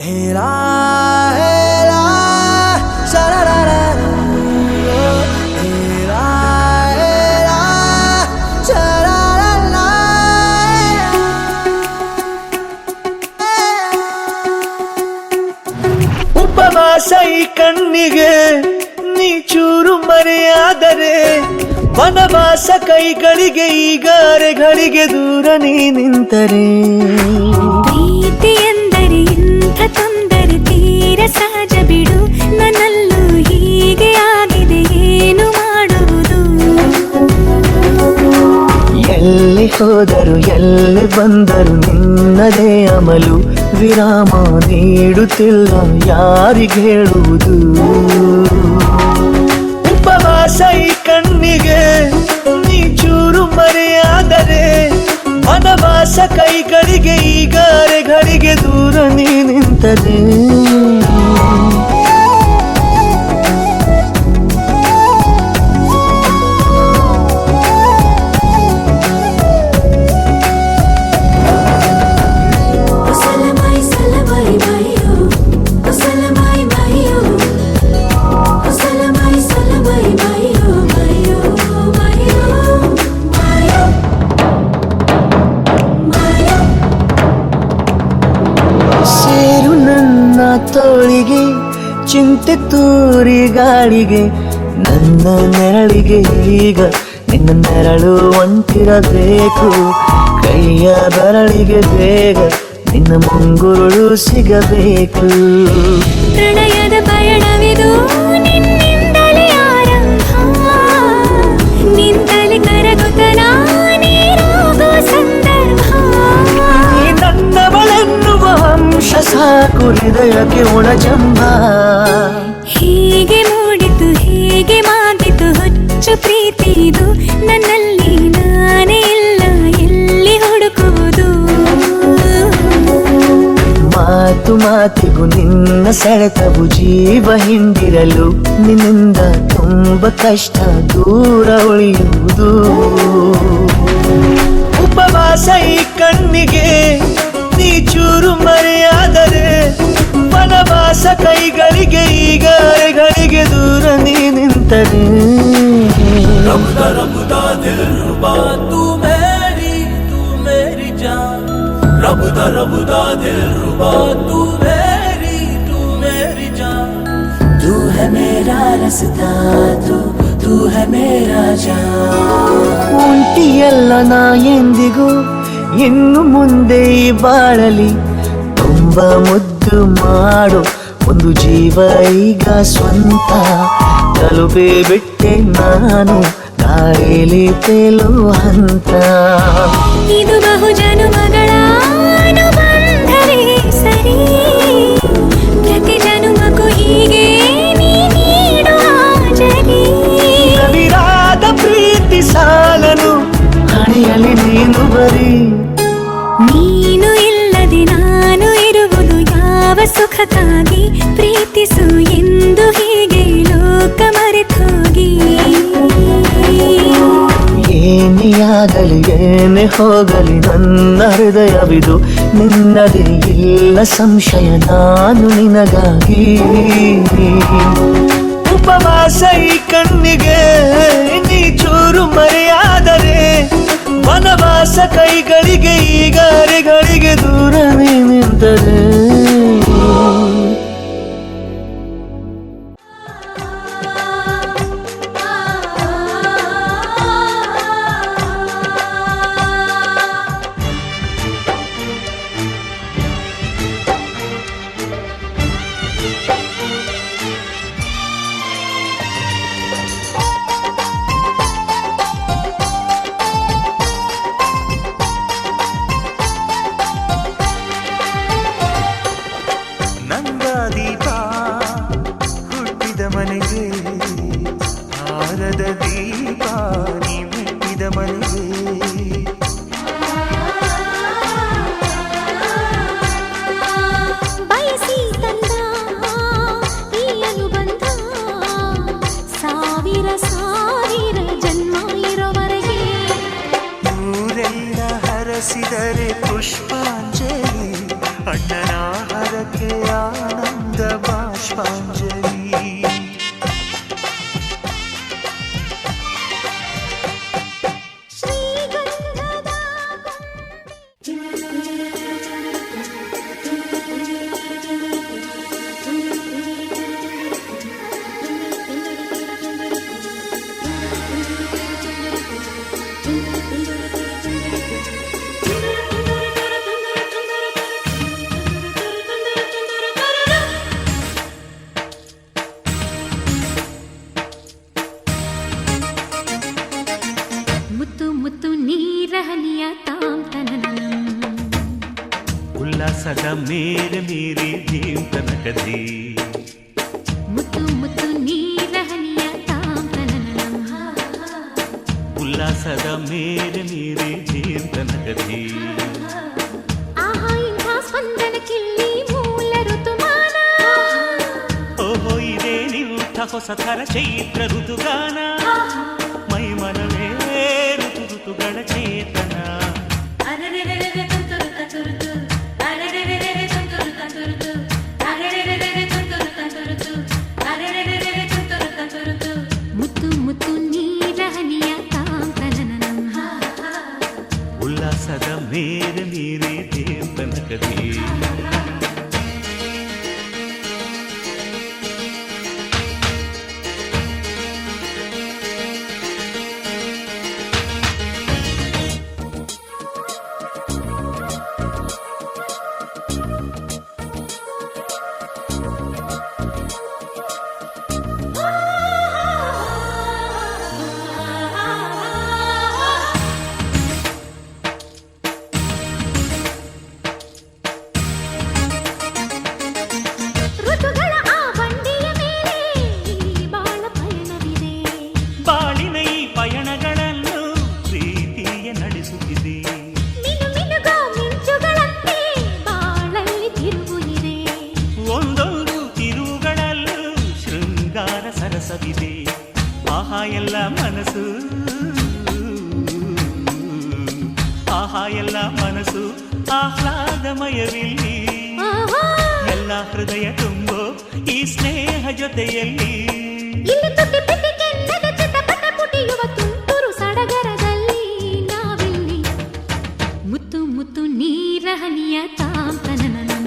Hela, hela, sha-la-la-la. Hela, hela, sha-la-la-la. ಉಪವಾಸ ಈ ಕಣ್ಣಿಗೆ ನೀ ಚೂರು ಮರೆಯಾದರೆ ವನವಾಸ ಕೈಗಳಿಗೆ ಈಗಾರೆಗಳಿಗೆ ದೂರ ನೀ ನಿಂತರೆ ಪ್ರೀತಿ ಎಂದರೆ ಇಂಥ ತೊಂದರೆ ತೀರ ಸಹಜ ಬಿಡು ನನ್ನಲ್ಲೂ ಹೀಗೆ ಆಗಿದೆ ಏನು ಮಾಡುವುದು ಎಲ್ಲಿ ಹೋದರು ಎಲ್ಲಿ ಬಂದರು ನಿನ್ನದೇ ಅಮಲು ವಿರಾಮ ನೀಡುತ್ತಿಲ್ಲ ಯಾರಿಗೆ ಹೇಳುವುದು ಉಪವಾಸ ಈ ಕಣ್ಣಿಗೆ ನೀ ಚೂರು ಮರೆಯಾದರೆ ವನವಾಸ ಕೈಗಳಿಗೆ ಈಗಾರೆಗಳಿಗೆ ದೂರ ನೀ ನಿಂತದೆ ಸೇರು ನನ್ನ ತೋಳಿಗೆ ಚಿಂತೆ ತೂರಿ ಗಾಳಿಗೆ ನನ್ನ ನೆರಳಿಗೆ ಈಗ ನಿನ್ನ ನೆರಳು ಒಂಟಿರಬೇಕು ಕೈಯ ಬೆರಳಿಗೆ ಬೇಗ ನಿನ್ನ ಮುಂಗುರುಳು ಸಿಗಬೇಕು ಪ್ರಣಯದ ಪಯಣವಿದು ನಿನ್ನಿಂದಲೇ ಆರಂಭ ನಿಂತಲೇ ಕರಗುತ್ತ ನಾನೇರಾಗೋ ಸಂದರ್ಭ ನೀ ನನ್ನವಳೆನ್ನುವ ಅಂಶ ಸಾಕು ಹೃದಯಕ್ಕೆ ಒಣಜಂಬ ಹೀಗೆ ಮೂಡಿತು ಹೀಗೆ ಮಾಗಿತು ಹುಚ್ಚು ಪ್ರೀತಿ ಇದು ನನ್ನಲ್ಲಿ ನಾನೇ ಇಲ್ಲ ಎಲ್ಲಿ ಹುಡುಕುವುದು ಮಾತು ಮಾತಿಗೂ ನಿನ್ನ ಸೆಳೆತವು ಜೀವ ಹಿಂದಿರಲು ನಿನ್ನಿಂದ ತುಂಬ ಕಷ್ಟ ದೂರ ಉಳಿಯುವುದು ಉಪವಾಸ ಈ ಕಣ್ಣಿಗೆ ನೀ ಚೂರು ಮರೆಯಾದರೆ ವನವಾಸ ಕೈಗಳಿಗೆ ಈಗಾರೆಗಳಿಗೆ ದೂರ ನೀ ನಿಂತರೆ रबुदा रबुदा दिल रुबा तू मेरी जान रबुदा रबुदा दिल रुबा तू मेरी जान तू है मेरा रास्ता तू है मेरा जान ಒಂಟಿಯಲ್ಲ ನಾ ಎಂದಿಗೂ ಇನ್ನು ಮುಂದೆ ಈ ಬಾಳಲಿ ತುಂಬ ಮುದ್ದು ಮಾಡು ಒಂದು ಜೀವ ಈಗ ಸ್ವಂತ ತಲುಪೇ ಬಿಟ್ಟೆ ನಾನು ಗಾಳಿಲಿ ತೇಲುವ ಹಂತ ಇದು ಬಹು ಜನುಮಗಳ ಅನುಬಂಧವೇ ಸರಿ ಪ್ರತಿ ಜನುಮಕ್ಕೂ ಹೀಗೆ ನೀ ನೀಡುವ ಜರಿ ನವಿರಾದ ಪ್ರೀತಿ ಸಾಲನು ಹಣೆಯಲ್ಲಿ ನೀನು ಬರೀ ನೀನು ಇಲ್ಲದೆ ನಾನು ಇರುವುದು ಯಾವ ಸುಖಕ್ಕಾಗಿ ಪ್ರೀತಿಸು ಎಂದು ಹೀಗೆ ಲೋಕ ಮರೆತೋಗಿ ಏನೇ ಆಗಲಿ ಏನೇ ಹೋಗಲಿ ನನ್ನ ಹೃದಯವಿದು ನಿನ್ನದೇ ಇಲ್ಲ ಸಂಶಯ ನಾನು ನಿನಗಾಗಿ ಉಪವಾಸ ಈ ಕಣ್ಣಿಗೆ ನೀ ಚೂರು ಮರೆಯಾದರೆ ವನವಾಸ ಕೈಗಳಿಗೆ ಈಗಾರೆಗಳಿಗೆ ದೂರ ನೀ ನಿಂತರೆ ನಂದಾದೀಪ ಹುಟ್ಟಿದ ಮನೆಗೆ ಹಾರದ ದೀಪ ನೀ ಮುಟ್ಟಿದ ಮನೆಗೆ ಬಯಸಿ ತಂದ ಈ ಅನುಬಂಧ ಸಾವಿರ ಸಾವಿರ ಜನ್ಮ ಇರೋವರೆಗೆ ಊರೆಲ್ಲ ಹರಸಿದರೆ ಪುಷ್ಪಾಂಜಲಿ ಅಣ್ಣನ ಹರಕೆಯ ಆನಂದ ಬಾಷ್ಪಾಂಜಲಿ. ಉಲ್ಲಾಸದ ಮೇರೆ ಮೀರಿ ಧೀಮ್ ತನಕದಿ ಮುತ್ತು ಮುತ್ತು ನೀರ ಹನಿಯ ತಾಂತನನಂ. ಉಲ್ಲಾಸದ ಮೇರೆ ಮೀರಿ ಧೀಮ್ ತನಕದಿ. ಆಹಾ ಇಂಥ ಸ್ಪಂದನ ಕಿಲ್ಲಿ ಮೂಲ ಋತುಮಾನ. ಓಹೋ ಇದೇ ನಿಂಥ ಹೊಸ ಥರ ಚೈತ್ರ ಋತುಗಾನ. ಮೈ ಮನವೇ ಋತು ಋತುಗಳ ಚೇತನ. ಮುತ್ತು ಮುತ್ತು ನೀರ ಹನಿಯ ತಾಂತನನಂ. ಉಲ್ಲಾಸದ ಮೇರೆ ಮೀರಿ ಧೀಮ್ ತನಕದಿ. ಋತುಗಳ ಆ ಬಂಡಿಯ ಮೇಲೆ ಈ ಬಾಳ ಪಯಣವಿದೆ. ಬಾಳಿನ ಈ ಪಯಣಗಳನ್ನು ಪ್ರೀತಿಯ ನಡೆಸುತ್ತಿದೆ. ಮಿನು ಮಿನುಗೋ ಮಿಂಚುಗಳಂತೆ ಬಾಳಲ್ಲಿ ತಿರುವು ಇದೆ. ಒಂದೊಂದು ತಿರುವುಗಳಲ್ಲೂ ಶೃಂಗಾರ ಸರಸವಿದೆ. ಆಹಾ ಎಲ್ಲ ಮನಸ್ಸು, ಆಹಾ ಎಲ್ಲ ಮನಸ್ಸು ಆಹ್ಲಾದಮಯವಿಲ್ಲಿ. ಆಹಾ ಎಲ್ಲ ಹೃದಯ ತುಂಬೋ ಈ ಸ್ನೇಹ ಜೊತೆಯಲ್ಲಿ. ಇಲ್ಲಿ ತುಟಿ ಪಿಟಿ ಕೆನ್ನದ ಚಿಟಪಟ ಪುಟಿಯುವ ತುಂತುರು ಸಡಗರದಲ್ಲಿ ನಾವಿಲ್ಲಿ. ಮುತ್ತು ಮುತ್ತು ನೀರ ಹನಿಯ ತಾಂತನನಂ.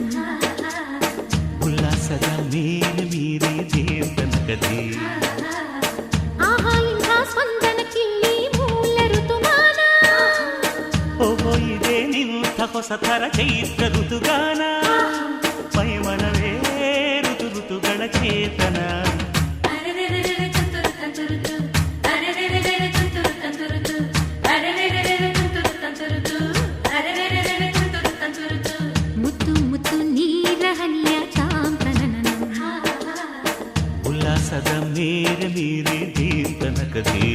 ಉಲ್ಲಾಸದ ಮೇಲೆ ಮೀರಿ ಧೀಮ್ ತನಕದಿ. ಆಹಾ ಇಂಥ ಸ್ಪಂದನ ಕಿಲ್ಲಿ ಮೂಲ ಋತುಮಾನ. ಓಹೋ ಇದೇ ನಿಂಥ ಹೊಸ ಥರ ಚೈತ್ರ ಋತುಗಾನ. ಮೈಮನವೇ ಋತು ಋತುಗಳ ಚೇತನ. ಮುತ್ತು ಮುತ್ತು ನೀರ ಹನಿಯ ತಾಂತನನಂ. ಉಲ್ಲಾಸದ ಮೇರೆ ಮೀರಿ ಧೀಮ್ ತನಕದಿ.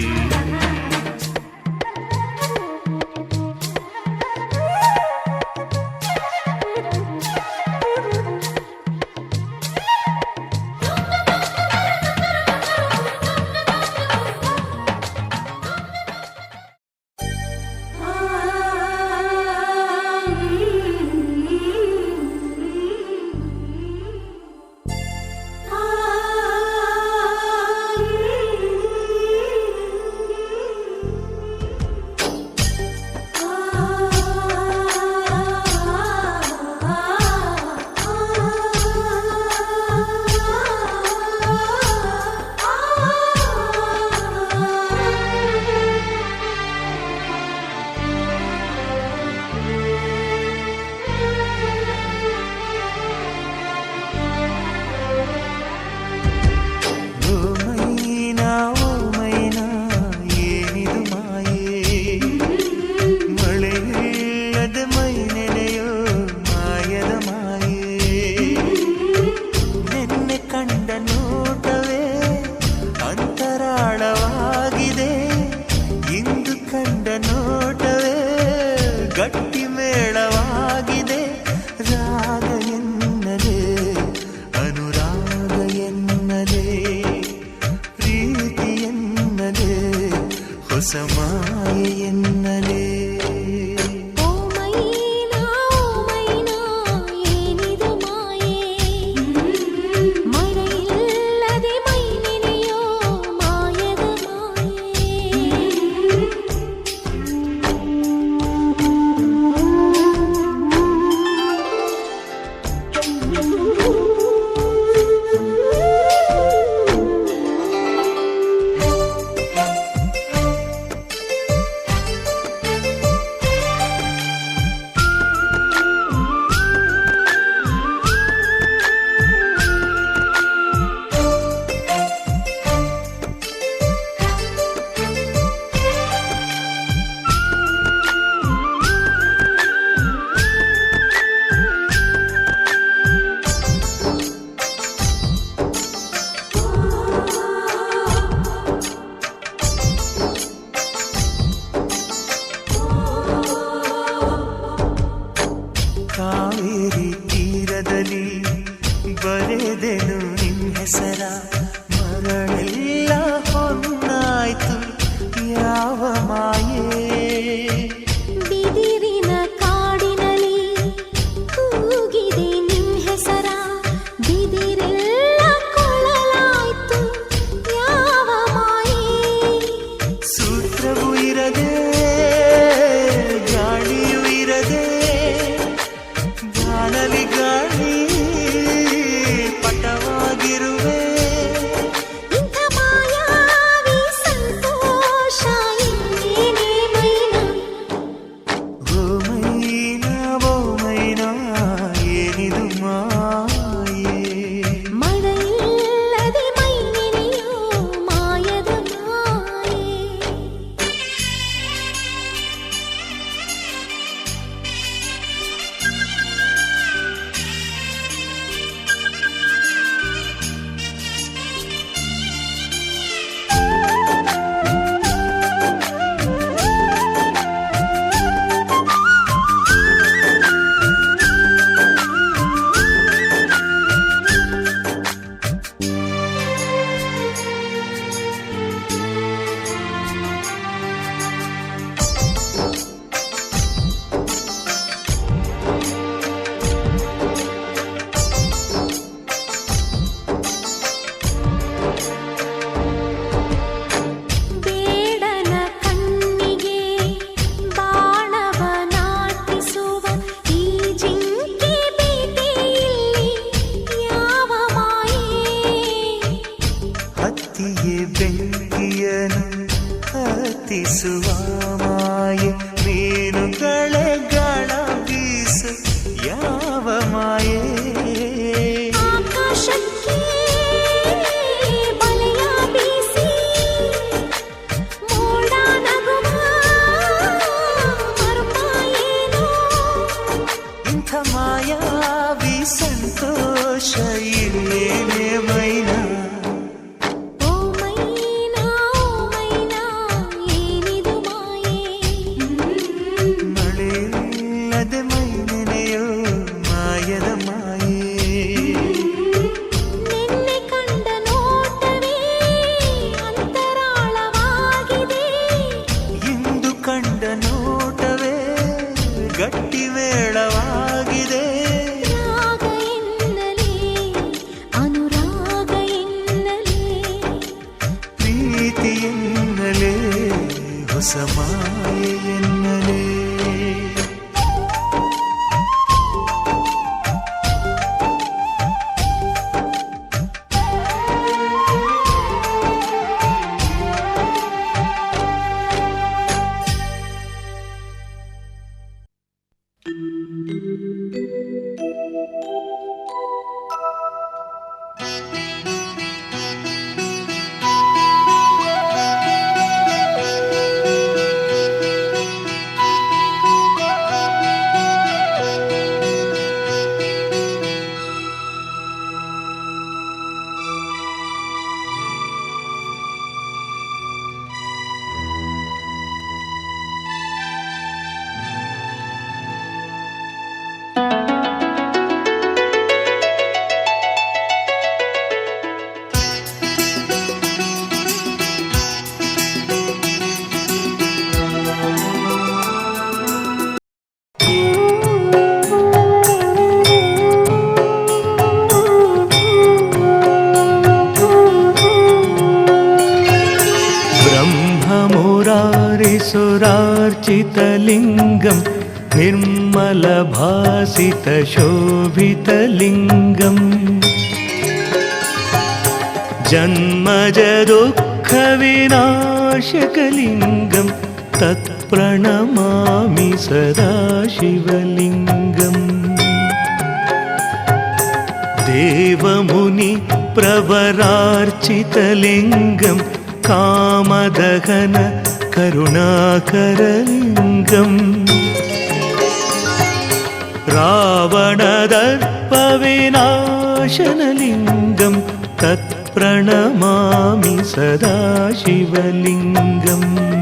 ಕಾವೇರಿ ತೀರದಲ್ಲಿ ಬರೆದೆನು ನಿನ್ನ ಹೆಸರ, ಮರಳೆಲ್ಲ ಹೊನ್ನಾಯ್ತು ಯಾವ ಮಾಯೇ. ಬಿದಿರಿನ ಕಾಡಿನಲ್ಲಿ ಕೂಗಿದೆ ನಿನ್ ಹೆಸರ, ಬಿದಿರೆಲ್ಲ ಕೊಳಲಾಯ್ತು ಯಾವ ಮಾಯೇ. ಸೂತ್ರವೂ ಇರದೆ ಗಾಳಿಯೂ ಇರದೆ ಗಾನಲಿ ಗಾಳಿ ಪಟವಾಗಿರುವೆ. ಇಂಥ ಮಾಯಾವಿ ಸಂತೋಷ ಇನ್ನೇನೇ ಮೈನಾ. ಓ ಮೈನಾ ಓ ಮೈನಾ ಏನಿದು ಮಾಯೆ. ಮಳೆಯಿಲ್ಲದೆ ಮೈ ನೆನೆಯೋ ಮಾಯದ ಮಾಯೆ. ಬೇಡನ ಕಣ್ಣಿಗೆ ಬಾಣವ ನಾಟಿಸುವ ಈ ಜಿಂಕೆ ಬೇಟೆಯಲ್ಲಿ ಯಾವ ಮಾಯೆ. ಹತ್ತಿಗೆ ಬೆಂಕಿಯನು ಹತ್ತಿಸುವ ಮಾಯೆ, ಮೀನುಗಳೇ ಗಾಳ ಬೀಸು ಯಾವ ಮಾಯೆ. ಆಕಾಶಕ್ಕೆ ಬಲೆಯ ಬೀಸಿ ಮೋಡ ನಗುವ ಮರ್ಮ ಏನೋ. ಇಂಥ ಮಾಯಾವಿ ಸಂತೋಷ ಇನ್ನೇನೆ ಮೈನಾ. ಓ ಮೈನಾ ಏನಿದು ಮಾಯೆ. ಮಳೆಯಿಲ್ಲದೆ ಮೈ ನೆನೆಯೋ ಮಾಯದ ಮಾಯೆ. ನಿನ್ನೆ ಕಂಡ ನೋಟವೇ ಅಂತರಾಳವಾಗಿದೆ, ಇಂದು ಕಂಡ ನೋಟವೇ ಗಟ್ಟಿ ಮೇಳವಾಗಿದೆ. ರಾಗ ಎನ್ನಲೇ ಅನುರಾಗ ಎನ್ನಲೇ, ಪ್ರೀತಿ ಎನ್ನಲೇ ಹೊಸ ಮಾಯೆ ಎನ್ನಲೇ. ब्रह्ममुरारिसुरार्चितलिङ्गं निर्मलस्फटिकमणिमकुटम् निर्मलभासितशोभितलिङ्गम् जन्मजदुःखविनाशकलिङ्गं तत्प्रणमामि सदा शिवलिङ्गम् देवमुनि प्रवरार्चितलिङ्गं कामदहन करुणाकरलिङ्गम् रावणदर्पविनाशनलिङ्गं तत्प्रणमामि सदा शिवलिङ्गम्